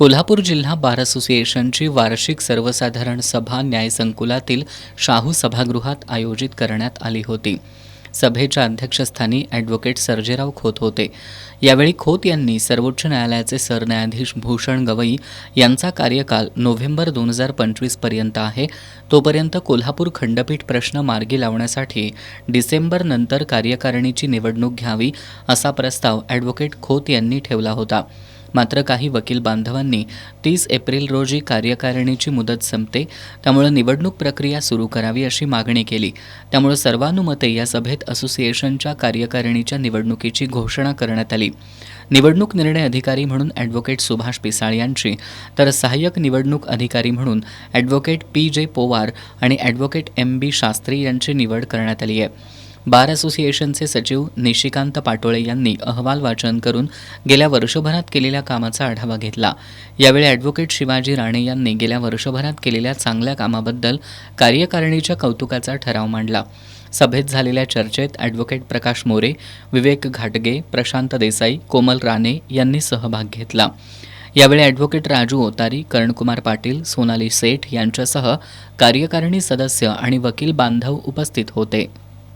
कोल्हापूर जिल्हा बार असोसिएशनची वार्षिक सर्वसाधारण सभा न्यायसंकुलातील शाहू सभागृहात आयोजित करण्यात आली होती. सभेच्या अध्यक्षस्थानी ॲडव्होकेट सर्जेराव खोत होते. यावेळी खोत यांनी सर्वोच्च न्यायालयाचे सरन्यायाधीश भूषण गवई यांचा कार्यकाल नोव्हेंबर 2025 पर्यंत आहे, तोपर्यंत कोल्हापूर खंडपीठ प्रश्न मार्गी लावण्यासाठी डिसेंबर नंतर कार्यकारिणीची निवडणूक घ्यावी असा प्रस्ताव ॲडव्होकेट खोत यांनी ठेवला होता. मात्र काही वकील बांधवांनी 30 एप्रिल रोजी कार्यकारिणीची मुदत संपते, त्यामुळे निवडणूक प्रक्रिया सुरू करावी अशी मागणी केली. त्यामुळे सर्वानुमते या सभेत असोसिएशनच्या कार्यकारिणीच्या निवडणुकीची घोषणा करण्यात आली. निवडणूक निर्णय अधिकारी म्हणून ॲडव्होकेट सुभाष पिसाळ यांची, तर सहाय्यक निवडणूक अधिकारी म्हणून ॲडव्होकेट PJ पोवार आणि ॲडव्होकेट MB शास्त्री यांची निवड करण्यात आली आहे. बार असोसिएशनचे सचिव निशिकांत पाटोळे यांनी अहवाल वाचन करून गेल्या वर्षभरात केलेल्या कामाचा आढावा घेतला. यावेळी ॲडव्होकेट शिवाजी राणे यांनी गेल्या वर्षभरात केलेल्या चांगल्या कामाबद्दल कार्यकारिणीच्या कौतुकाचा ठराव मांडला. सभेत झालेल्या चर्चेत ॲडव्होकेट प्रकाश मोरे, विवेक घाटगे, प्रशांत देसाई, कोमल राणे यांनी सहभाग घेतला. यावेळी ॲडव्होकेट राजू ओतारी, करणकुमार पाटील, सोनाली सेठ यांच्यासह कार्यकारिणी सदस्य आणि वकील बांधव उपस्थित होते.